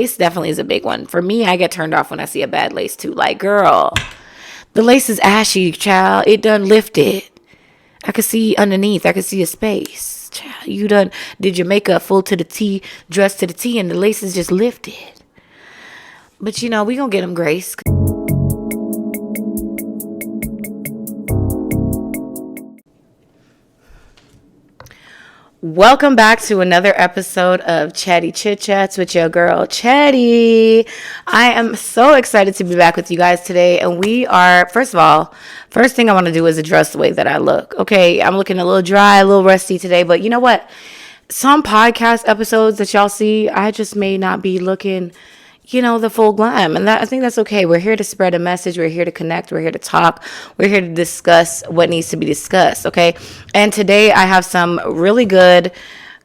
Lace definitely is a big one. For me, I get turned off when I see a bad lace too. Like, girl, the lace is ashy, child. It done lifted. I could see underneath. I could see a space. Child, you done did your makeup full to the T, dressed to the T, and the lace is just lifted. But we gonna get them grace. Welcome back to another episode of Chatty Chit Chats with your girl Chatty. I am so excited to be back with you guys today. And we are, first thing I want to do is address the way that I look. Okay, I'm looking a little dry, a little rusty today. But you know what? Some podcast episodes that y'all see, I just may not be looking the full glam. And I think that's okay. We're here to spread a message. We're here to connect. We're here to talk. We're here to discuss what needs to be discussed. Okay. And today I have some really good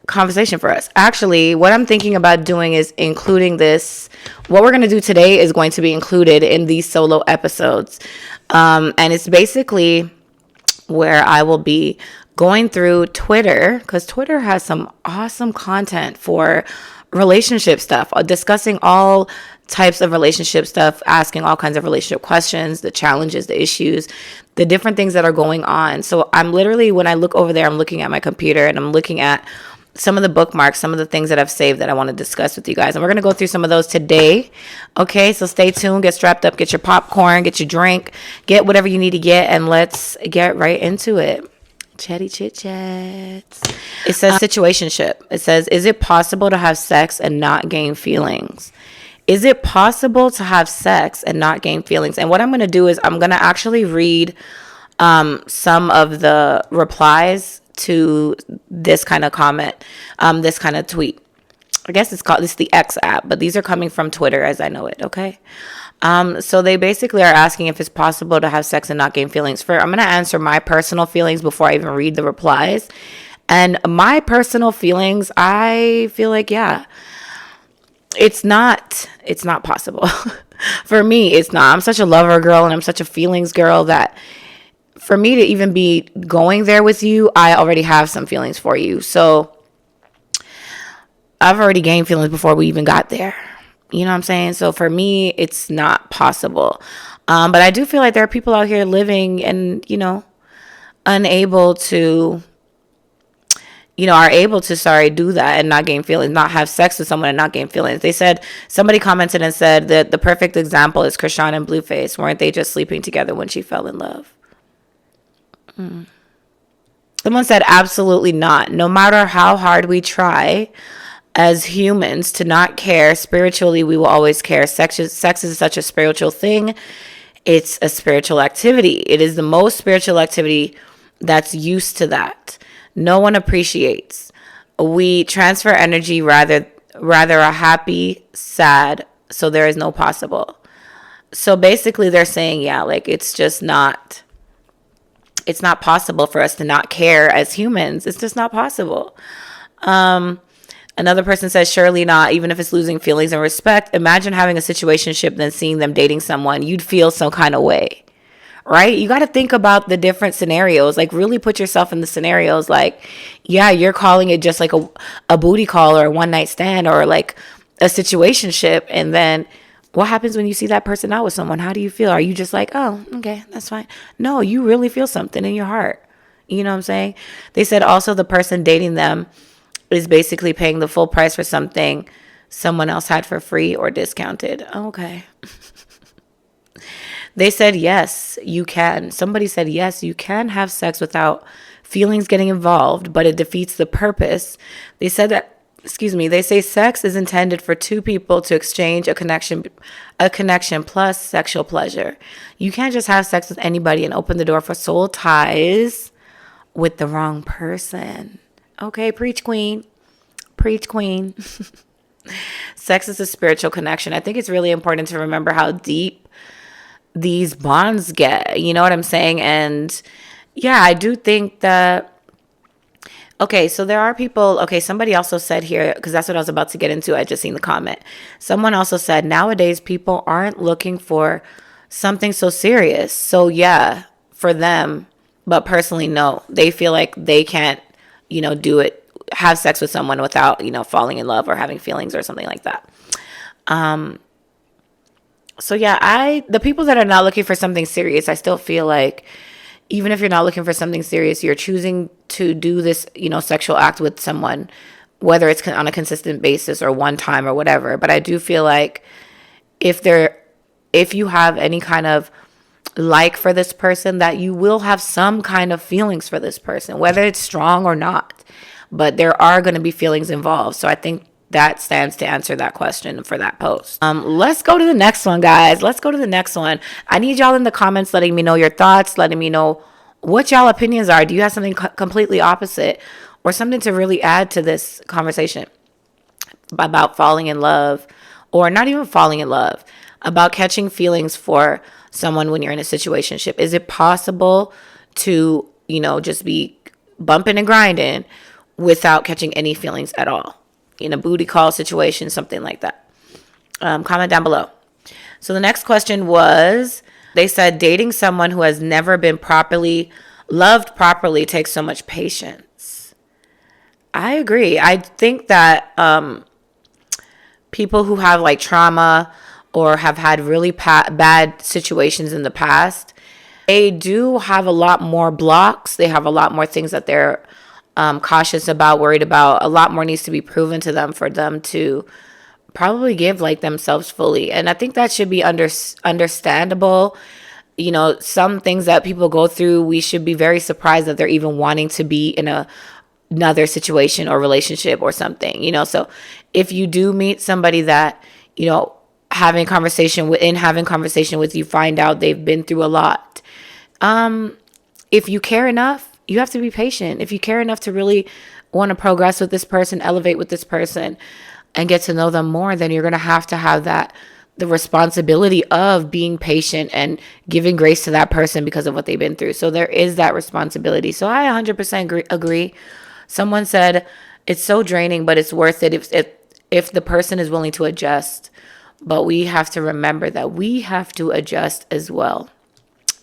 conversation for us. Actually, what I'm thinking about doing is including this. What we're going to do today is going to be included in these solo episodes. And it's basically where I will be going through Twitter, because Twitter has some awesome content for relationship stuff, discussing all types of relationship stuff, asking all kinds of relationship questions, the challenges, the issues, the different things that are going on. So I'm literally, when I look over there, I'm looking at my computer and I'm looking at some of the bookmarks, some of the things that I've saved that I want to discuss with you guys. And we're going to go through some of those today. Okay, so stay tuned, get strapped up, get your popcorn, get your drink, get whatever you need to get, and let's get right into it. Chatty Chit Chats. It says situationship. It says, is it possible to have sex and not gain feelings? Is it possible to have sex and not gain feelings? And what I'm going to do is I'm going to actually read some of the replies to this kind of comment, this kind of tweet. I guess it's the X app, but these are coming from Twitter as I know it. Okay. So they basically are asking if it's possible to have sex and not gain feelings. I'm going to answer my personal feelings before I even read the replies. And my personal feelings, I feel like, yeah, it's not possible. For me, it's not. I'm such a lover girl and I'm such a feelings girl that for me to even be going there with you, I already have some feelings for you. So I've already gained feelings before we even got there. You know what I'm saying? So for me, it's not possible. But I do feel like there are people out here living and, unable to, are able to, do that and not gain feelings, not have sex with someone and not gain feelings. They said, somebody commented and said that the perfect example is Krishan and Blueface. Weren't they just sleeping together when she fell in love? Someone said, absolutely not. No matter how hard we try as humans to not care, spiritually, we will always care. Sex is such a spiritual thing. It's a spiritual activity. It is the most spiritual activity that's used to that. No one appreciates. We transfer energy rather a happy, sad, so there is no possible. So basically they're saying, yeah, like it's not possible for us to not care as humans. It's just not possible. Another person says, surely not, even if it's losing feelings and respect. Imagine having a situationship, then seeing them dating someone. You'd feel some kind of way, right? You got to think about the different scenarios. Like, really put yourself in the scenarios. Like, yeah, you're calling it just like a booty call or a one-night stand or like a situationship. And then what happens when you see that person out with someone? How do you feel? Are you just like, oh, okay, that's fine? No, you really feel something in your heart. You know what I'm saying? They said also the person dating them is basically paying the full price for something someone else had for free or discounted. Okay. They said, yes, you can. Somebody said, yes, you can have sex without feelings getting involved, but it defeats the purpose. They said that, they say sex is intended for two people to exchange a connection plus sexual pleasure. You can't just have sex with anybody and open the door for soul ties with the wrong person. Okay, preach queen. Preach queen. Sex is a spiritual connection. I think it's really important to remember how deep these bonds get. You know what I'm saying? And yeah, I do think that, okay, so there are people, okay, somebody also said here, because that's what I was about to get into. I just seen the comment. Someone also said, nowadays people aren't looking for something so serious. So yeah, for them, but personally, no, they feel like they can't, do it, have sex with someone without, falling in love or having feelings or something like that. So yeah, the people that are not looking for something serious, I still feel like even if you're not looking for something serious, you're choosing to do this, sexual act with someone, whether it's on a consistent basis or one time or whatever. But I do feel like if you have any kind of like for this person, that you will have some kind of feelings for this person, whether it's strong or not. But there are going to be feelings involved. So I think that stands to answer that question for that post. Let's go to the next one, guys. Let's go to the next one. I need y'all in the comments letting me know your thoughts, letting me know what y'all opinions are. Do you have something completely opposite or something to really add to this conversation about falling in love, or not even falling in love, about catching feelings for someone when you're in a situationship? Is it possible to, just be bumping and grinding without catching any feelings at all? In a booty call situation, something like that. Comment down below. So the next question was, they said dating someone who has never been loved properly takes so much patience. I agree. I think that people who have like trauma or have had really bad situations in the past, they do have a lot more blocks. They have a lot more things that they're cautious about, worried about. A lot more needs to be proven to them for them to probably give like themselves fully. And I think that should be understandable. Some things that people go through, we should be very surprised that they're even wanting to be in another situation or relationship or something, So if you do meet somebody that, having conversation with you, find out they've been through a lot. If you care enough, you have to be patient. If you care enough to really want to progress with this person, elevate with this person, and get to know them more, then you're going to have the responsibility of being patient and giving grace to that person because of what they've been through. So there is that responsibility. So I 100% agree. Someone said it's so draining, but it's worth it if the person is willing to adjust. But we have to remember that we have to adjust as well.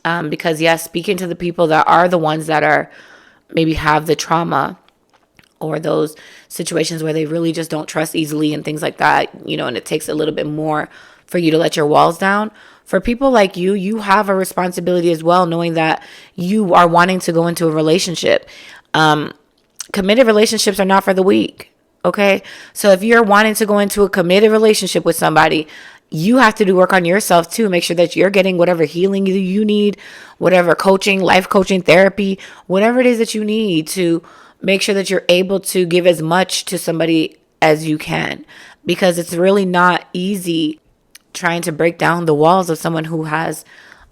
Because yes, speaking to the people that are the ones that are maybe have the trauma or those situations where they really just don't trust easily and things like that, and it takes a little bit more for you to let your walls down. For people like you have a responsibility as well, knowing that you are wanting to go into a relationship. Committed relationships are not for the weak. Okay. So if you're wanting to go into a committed relationship with somebody, you have to do work on yourself too. Make sure that you're getting whatever healing you need, whatever coaching, life coaching, therapy, whatever it is that you need to make sure that you're able to give as much to somebody as you can, because it's really not easy trying to break down the walls of someone who has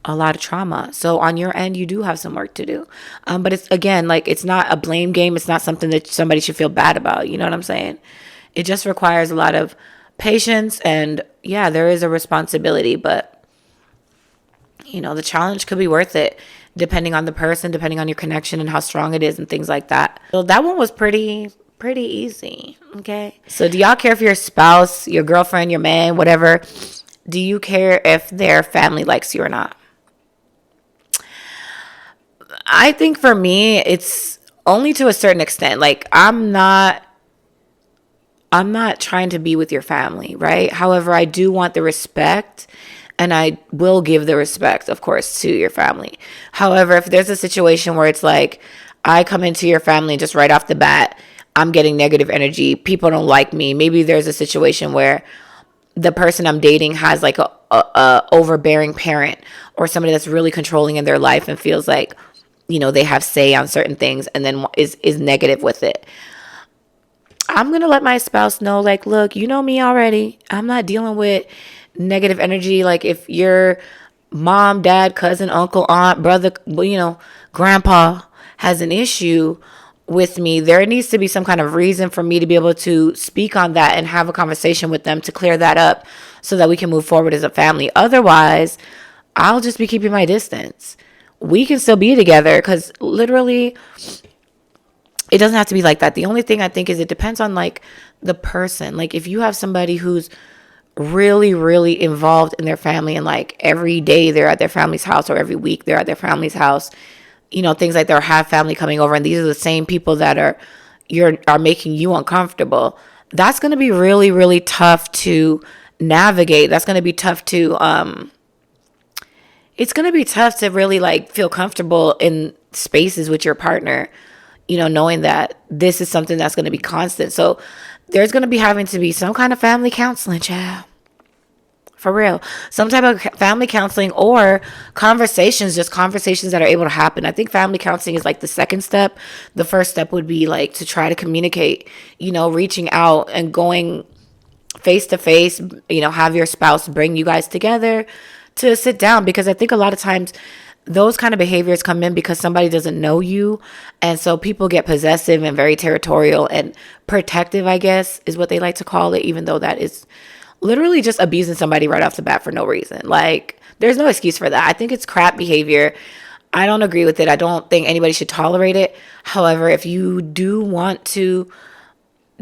a lot of trauma. So on your end, you do have some work to do. But it's, again, like, it's not a blame game. It's not something that somebody should feel bad about. You know what I'm saying? It just requires a lot of patience, and yeah, there is a responsibility, but the challenge could be worth it depending on the person, depending on your connection and how strong it is and things like that. So that one was pretty easy. Okay. So do y'all care if your spouse, your girlfriend, your man, whatever, do you care if their family likes you or not? I think for me, it's only to a certain extent. Like, I'm not trying to be with your family, right? However, I do want the respect, and I will give the respect, of course, to your family. However, if there's a situation where it's like, I come into your family just right off the bat, I'm getting negative energy, people don't like me. Maybe there's a situation where the person I'm dating has like a overbearing parent or somebody that's really controlling in their life and feels like, they have say on certain things, and then is negative with it. I'm going to let my spouse know, like, look, you know me already. I'm not dealing with negative energy. Like, if your mom, dad, cousin, uncle, aunt, brother, grandpa has an issue with me, there needs to be some kind of reason for me to be able to speak on that and have a conversation with them to clear that up so that we can move forward as a family. Otherwise, I'll just be keeping my distance. We can still be together, because literally, it doesn't have to be like that. The only thing I think is it depends on like the person. Like, if you have somebody who's really, really involved in their family, and like every day they're at their family's house, or every week they're at their family's house, things like they'll have family coming over, and these are the same people that are making you uncomfortable. That's going to be really, really tough to navigate. That's going to be tough to it's going to be tough to really like feel comfortable in spaces with your partner, knowing that this is something that's going to be constant. So there's going to be having to be some kind of family counseling, child. For real. Some type of family counseling or conversations, just conversations that are able to happen. I think family counseling is like the second step. The first step would be like to try to communicate, reaching out and going face to face, have your spouse bring you guys together to sit down, because I think a lot of times those kind of behaviors come in because somebody doesn't know you. And so people get possessive and very territorial and protective, I guess, is what they like to call it, even though that is literally just abusing somebody right off the bat for no reason. Like, there's no excuse for that. I think it's crap behavior. I don't agree with it. I don't think anybody should tolerate it. However, if you do want to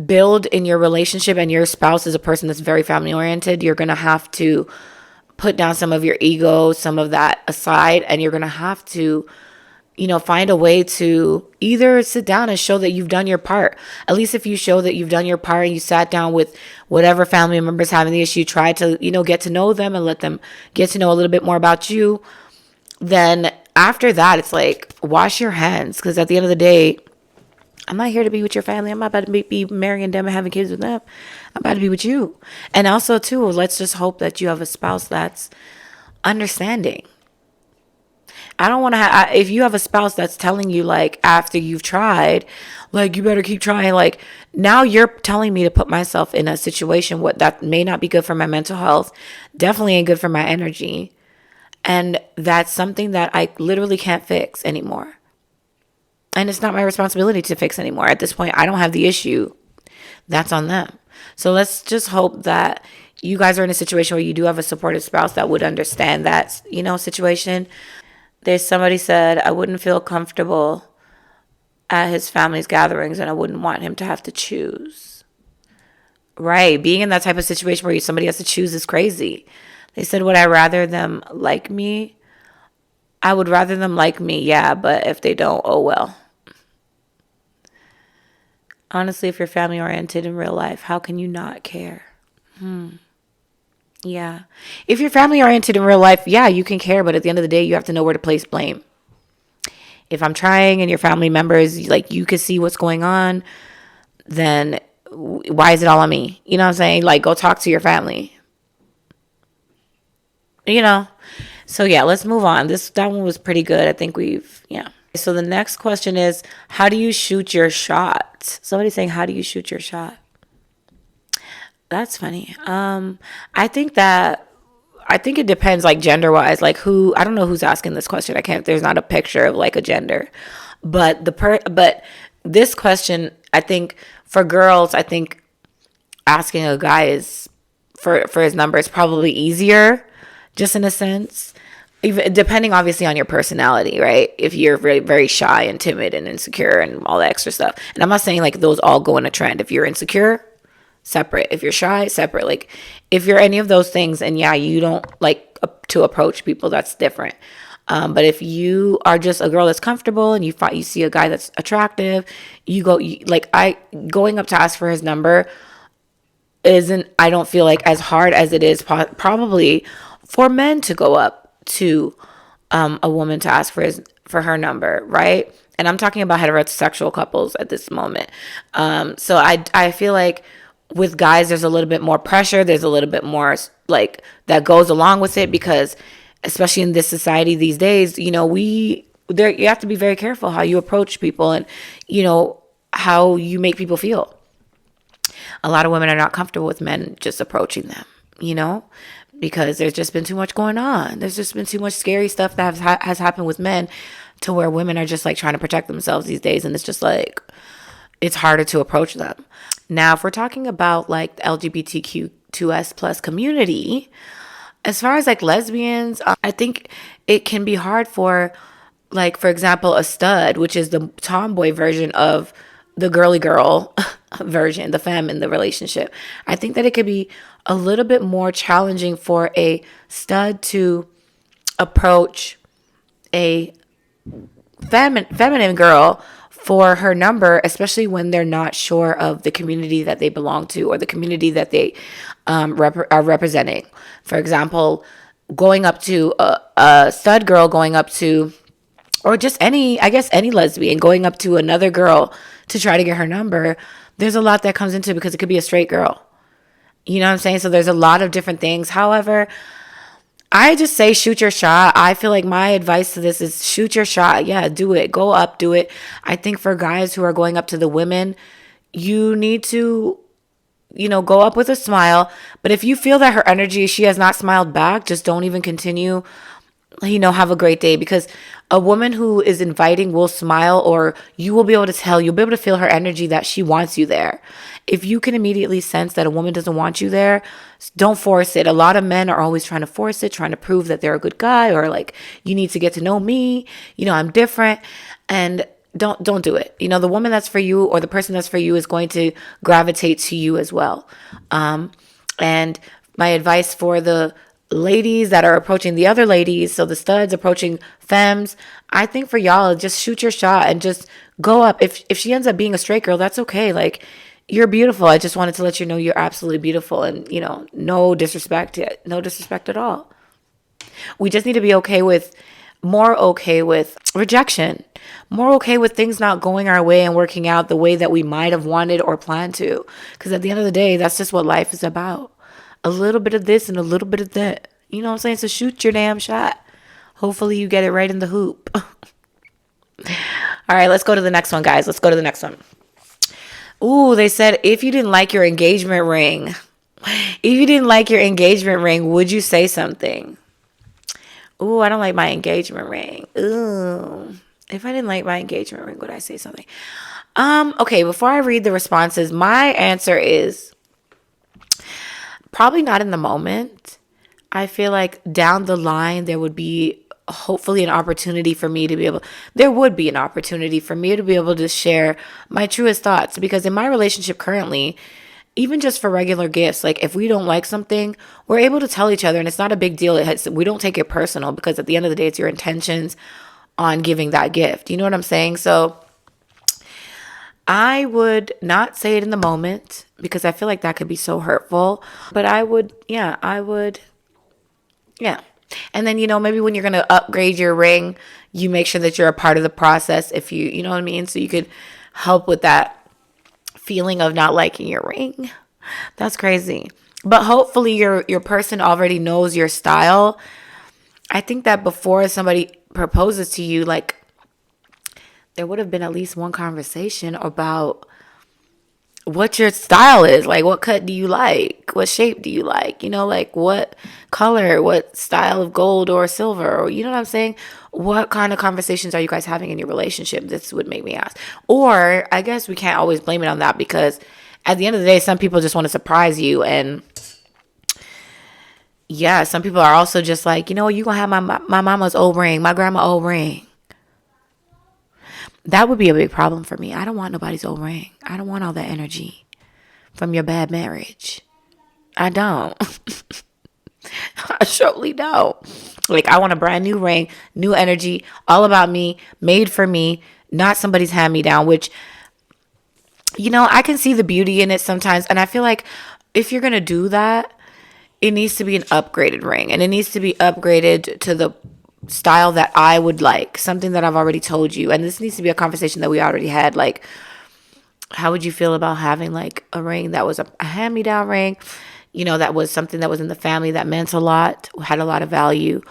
build in your relationship and your spouse is a person that's very family oriented, you're going to have to put down some of your ego, some of that aside, and you're going to have to, find a way to either sit down and show that you've done your part. At least if you show that you've done your part and you sat down with whatever family members having the issue, try to, get to know them and let them get to know a little bit more about you. Then after that, it's like, wash your hands. Because at the end of the day, I'm not here to be with your family. I'm not about to be marrying them and having kids with them. I'm about to be with you. And also, too, let's just hope that you have a spouse that's understanding. I don't want to have, if you have a spouse that's telling you, like, after you've tried, like, you better keep trying. Like, now you're telling me to put myself in a situation that may not be good for my mental health, definitely ain't good for my energy. And that's something that I literally can't fix anymore. And it's not my responsibility to fix anymore. At this point, I don't have the issue. That's on them. So let's just hope that you guys are in a situation where you do have a supportive spouse that would understand that, situation. There's somebody said, I wouldn't feel comfortable at his family's gatherings and I wouldn't want him to have to choose. Right. Being in that type of situation where somebody has to choose is crazy. They said, would I rather them like me? I would rather them like me, yeah, but if they don't, oh well. Honestly, if you're family oriented in real life, how can you not care? Yeah. If you're family oriented in real life, yeah, you can care, but at the end of the day, you have to know where to place blame. If I'm trying and your family members, like, you can see what's going on, then why is it all on me? You know what I'm saying? Like, go talk to your family. So yeah, let's move on. That one was pretty good. I think yeah. So the next question is, how do you shoot your shot? Somebody's saying, how do you shoot your shot? That's funny. I think it depends, like, gender wise, like I don't know who's asking this question. There's not a picture of like a gender, but but this question, I think for girls, I think asking a guy is for his number is probably easier, just in a sense. Even depending obviously on your personality, right? If you're very, very shy and timid and insecure and all that extra stuff. And I'm not saying like those all go in a trend. If you're insecure, separate. If you're shy, separate. Like, if you're any of those things and yeah, you don't like to approach people, that's different. But if you are just a girl that's comfortable and you see a guy that's attractive, going up to ask for his number I don't feel like as hard as it is probably for men to go up to a woman to ask for her number, right? And I'm talking about heterosexual couples at this moment. So I feel like with guys, there's a little bit more pressure. There's a little bit more like that goes along with it, because especially in this society these days, you have to be very careful how you approach people and, how you make people feel. A lot of women are not comfortable with men just approaching them, because there's just been too much going on. There's just been too much scary stuff that has happened with men to where women are just like trying to protect themselves these days. And it's just like, it's harder to approach them. Now, if we're talking about like the LGBTQ2S plus community, as far as like lesbians, I think it can be hard for, like, for example, a stud, which is the tomboy version of the girly girl version, the femme in the relationship. I think that it could be a little bit more challenging for a stud to approach a feminine girl for her number, especially when they're not sure of the community that they belong to or the community that they are representing. For example, going up to a stud girl, going up to, or just any, I guess, any lesbian going up to another girl to try to get her number. There's a lot that comes into it because it could be a straight girl. You know what I'm saying? So there's a lot of different things. However, I just say shoot your shot. I feel like my advice to this is shoot your shot. Yeah, do it. Go up, do it. I think for guys who are going up to the women, you need to, go up with a smile. But if you feel that her energy, she has not smiled back, just don't even continue. Have a great day, because a woman who is inviting will smile, or you will be able to tell, you'll be able to feel her energy that she wants you there. If you can immediately sense that a woman doesn't want you there, don't force it. A lot of men are always trying to force it, trying to prove that they're a good guy, or like, you need to get to know me, I'm different. And don't do it. The woman that's for you, or the person that's for you, is going to gravitate to you as well. And my advice for the ladies that are approaching the other ladies, so the studs approaching femmes, I think for y'all, just shoot your shot and just go up. If she ends up being a straight girl, that's okay. Like, you're beautiful. I just wanted to let you know you're absolutely beautiful, and no disrespect at all. We just need to be more okay with rejection, more okay with things not going our way and working out the way that we might have wanted or planned to. Because at the end of the day, that's just what life is about. A little bit of this and a little bit of that. You know what I'm saying? So shoot your damn shot. Hopefully you get it right in the hoop. All right, let's go to the next one, guys. Let's go to the next one. Ooh, they said, if you didn't like your engagement ring, would you say something? Ooh, I don't like my engagement ring. Ooh. If I didn't like my engagement ring, would I say something? Okay, before I read the responses, my answer is probably not in the moment. I feel like down the line, there would be hopefully an opportunity for me to be able to share my truest thoughts. Because in my relationship currently, even just for regular gifts, like if we don't like something, we're able to tell each other, and it's not a big deal. We don't take it personal, because at the end of the day, it's your intentions on giving that gift. You know what I'm saying? So I would not say it in the moment, because I feel like that could be so hurtful. But I would. And then, maybe when you're going to upgrade your ring, you make sure that you're a part of the process, if you know what I mean? So you could help with that feeling of not liking your ring. That's crazy. But hopefully your person already knows your style. I think that before somebody proposes to you, like, there would have been at least one conversation about what your style is. Like, what cut do you like? What shape do you like? Like what color, what style of gold or silver, or you know what I'm saying? What kind of conversations are you guys having in your relationship? This would make me ask. Or I guess we can't always blame it on that, because at the end of the day, some people just want to surprise you. And yeah, some people are also just like, you going to have my mama's old ring, my grandma's old ring. That would be a big problem for me. I don't want nobody's old ring. I don't want all that energy from your bad marriage. I don't. I surely don't. Like, I want a brand new ring, new energy, all about me, made for me, not somebody's hand-me-down, which, I can see the beauty in it sometimes. And I feel like if you're going to do that, it needs to be an upgraded ring, and it needs to be upgraded to the style that I would like, something that I've already told you. And this needs to be a conversation that we already had. Like, how would you feel about having like a ring that was a hand-me-down ring, that was something that was in the family that meant a lot, had a lot of value?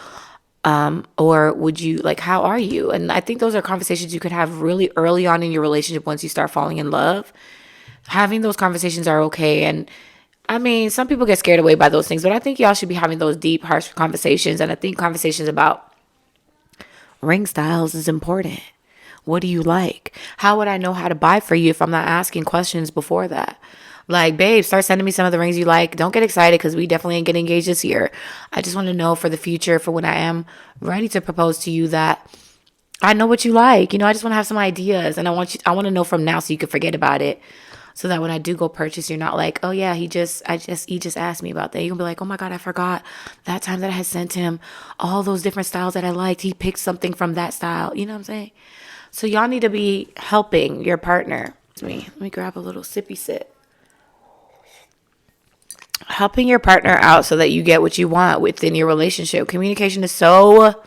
Or would you, like, how are you? And I think those are conversations you could have really early on in your relationship once you start falling in love. Having those conversations are okay. And I mean, some people get scared away by those things, but I think y'all should be having those deep, harsh conversations. And I think conversations about ring styles is important. What do you like? How would I know how to buy for you if I'm not asking questions before that? Like, babe, start sending me some of the rings you like. Don't get excited, because we definitely ain't getting engaged this year. I just want to know for the future, for when I am ready to propose to you, that I know what you like. I just want to have some ideas, and I want to know from now, so you can forget about it. So that when I do go purchase, you're not like, oh yeah, he just asked me about that. You're gonna be like, oh my God, I forgot that time that I had sent him all those different styles that I liked. He picked something from that style. You know what I'm saying? So y'all need to be helping your partner. Let me grab a little sippy sip. Helping your partner out so that you get what you want within your relationship. Communication is so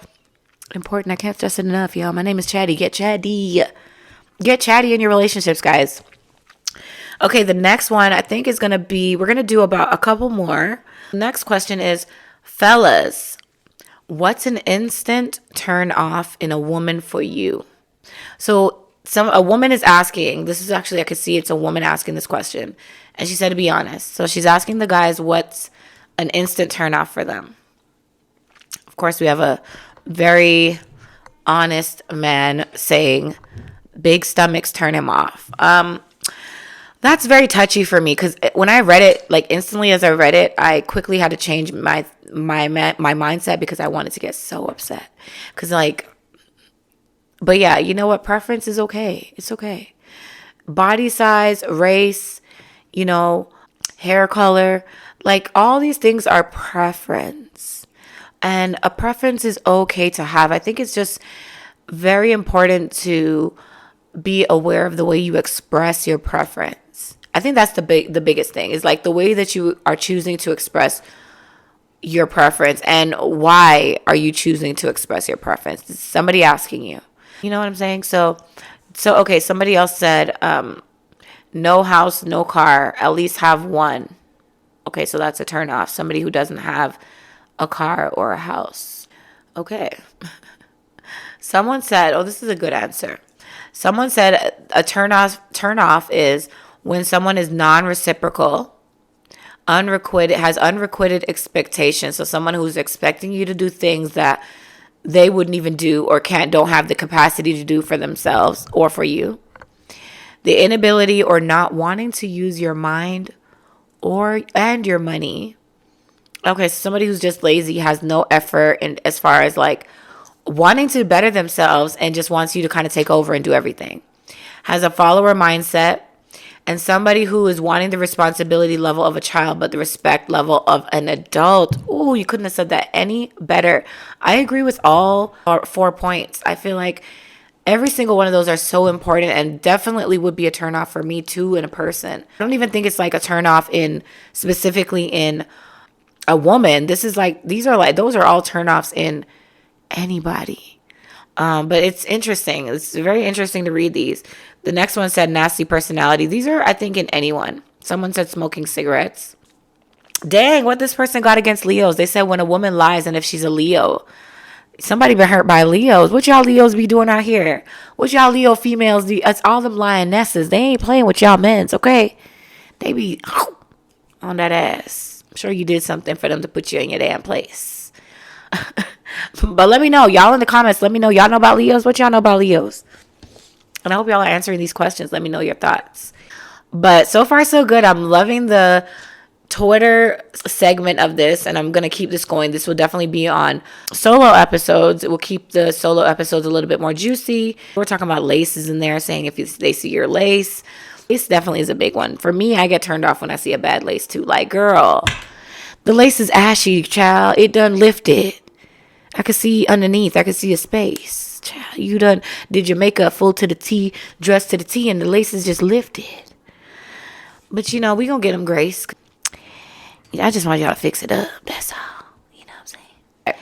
important. I can't stress it enough, y'all. My name is Chatty. Get chatty. Get chatty in your relationships, guys. Okay, the next one I think is going to be, we're going to do about a couple more. Next question is, fellas, what's an instant turn off in a woman for you? So a woman is asking, this is actually, I could see it's a woman asking this question. And she said to be honest. So she's asking the guys what's an instant turn off for them. Of course, we have a very honest man saying big stomachs turn him off. That's very touchy for me because when I read it, like instantly as I read it, I quickly had to change my mindset because I wanted to get so upset. Because but yeah, you know what? Preference is okay. It's okay. Body size, race, hair color, like all these things are preference. And a preference is okay to have. I think it's just very important to be aware of the way you express your preference. I think that's the biggest thing is like the way that you are choosing to express your preference and why are you choosing to express your preference? Is somebody asking you. You know what I'm saying? So okay, somebody else said no house, no car, at least have one. Okay, so that's a turn off. Somebody who doesn't have a car or a house. Okay. Someone said, oh, this is a good answer. Someone said a turn off is when someone is non-reciprocal, has unrequited expectations. So someone who's expecting you to do things that they wouldn't even do or don't have the capacity to do for themselves or for you. The inability or not wanting to use your mind and your money. Okay, so somebody who's just lazy, has no effort in as far as like wanting to better themselves and just wants you to kind of take over and do everything. Has a follower mindset. And somebody who is wanting the responsibility level of a child, but the respect level of an adult. Ooh, you couldn't have said that any better. I agree with all 4 points. I feel like every single one of those are so important and definitely would be a turnoff for me too in a person. I don't even think it's like a turnoff specifically in a woman. Those are all turnoffs in anybody. But it's interesting. It's very interesting to read these. The next one said nasty personality. These are, I think, in anyone. Someone said smoking cigarettes. Dang, what this person got against Leos. They said when a woman lies and if she's a Leo. Somebody been hurt by Leos. What y'all Leos be doing out here? What y'all Leo females do? It's all them lionesses. They ain't playing with y'all men's, okay? They be on that ass. I'm sure you did something for them to put you in your damn place. But let me know. Y'all in the comments, let me know. Y'all know about Leos? What y'all know about Leos? And I hope y'all are answering these questions. Let me know your thoughts. But so far, so good. I'm loving the Twitter segment of this, and I'm going to keep this going. This will definitely be on solo episodes. It will keep the solo episodes a little bit more juicy. We're talking about laces in there, saying if they see your lace. Lace definitely is a big one. For me, I get turned off when I see a bad lace too. Like, girl, the lace is ashy, child. It done lifted. I could see underneath. I could see a space. Child, you done did your makeup full to the T, dressed to the T, and the lace is just lifted. But we gonna get them grace. I just want y'all to fix it up. That's all. You know what I'm saying?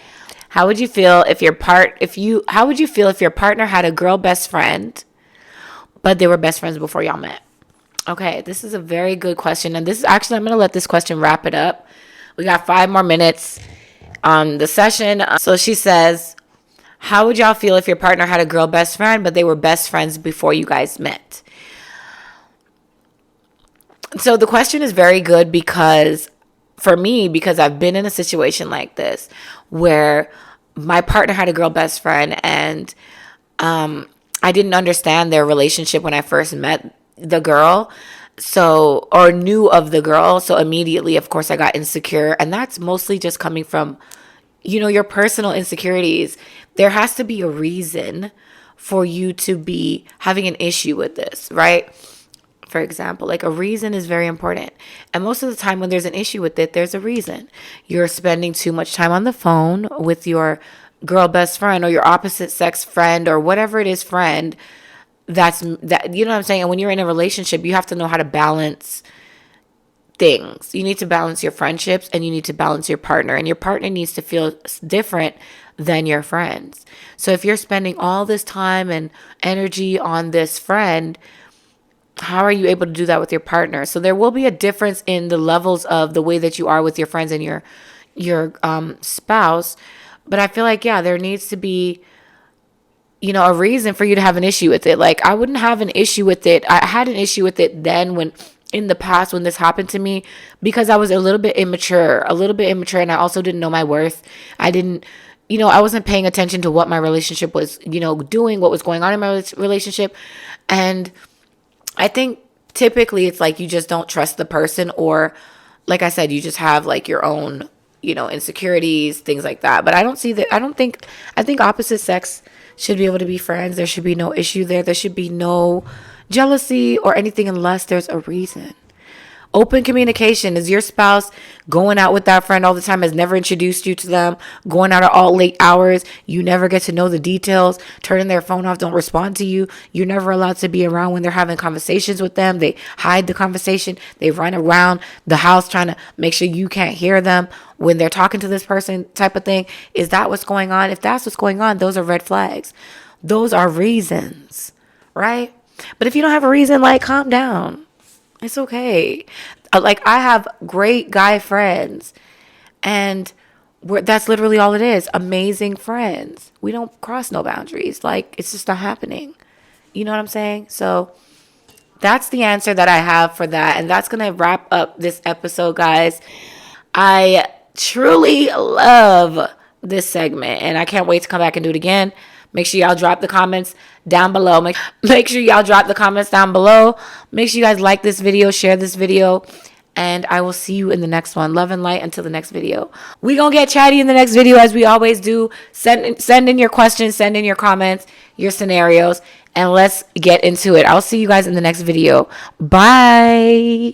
How would you feel if your partner had a girl best friend, but they were best friends before y'all met? Okay, this is a very good question, and this is actually I'm gonna let this question wrap it up. We got 5 more minutes on the session. So she says, how would y'all feel if your partner had a girl best friend, but they were best friends before you guys met? So the question is very good because I've been in a situation like this where my partner had a girl best friend and I didn't understand their relationship when I first met the girl. Or knew of the girl. So immediately, of course, I got insecure. And that's mostly just coming from, your personal insecurities. There has to be a reason for you to be having an issue with this, right? For example, like a reason is very important. And most of the time when there's an issue with it, there's a reason. You're spending too much time on the phone with your girl best friend or your opposite sex friend or whatever it is friend, that, you know what I'm saying? And when you're in a relationship, you have to know how to balance things. You need to balance your friendships and you need to balance your partner, and your partner needs to feel different than your friends. So if you're spending all this time and energy on this friend, how are you able to do that with your partner? So there will be a difference in the levels of the way that you are with your friends and your spouse. But I feel like, yeah, there needs to be, a reason for you to have an issue with it. Like, I wouldn't have an issue with it. I had an issue with it then, when in the past, when this happened to me, because I was a little bit immature, and I also didn't know my worth. I didn't, I wasn't paying attention to what my relationship was, doing, what was going on in my relationship. And I think typically it's like you just don't trust the person, or like I said, you just have like your own, insecurities, things like that. But I don't see that. I think opposite sex should be able to be friends. There should be no issue there. There should be no jealousy or anything unless there's a reason. Open communication. Is your spouse going out with that friend all the time, has never introduced you to them, going out at all late hours? You never get to know the details, turning their phone off, don't respond to you. You're never allowed to be around when they're having conversations with them. They hide the conversation. They run around the house trying to make sure you can't hear them when they're talking to this person, type of thing. Is that what's going on? If that's what's going on, those are red flags. Those are reasons, right? But if you don't have a reason, like, calm down. It's okay. Like, I have great guy friends, and that's literally all it is. Amazing friends. We don't cross no boundaries. Like, it's just not happening. You know what I'm saying? So that's the answer that I have for that. And that's going to wrap up this episode, guys. I truly love this segment, and I can't wait to come back and do it again. Make sure y'all drop the comments down below. Make sure y'all drop the comments down below. Make sure you guys like this video, share this video, and I will see you in the next one. Love and light until the next video. We gonna get chatty in the next video, as we always do. Send in your questions, send in your comments, your scenarios, and let's get into it. I'll see you guys in the next video. Bye.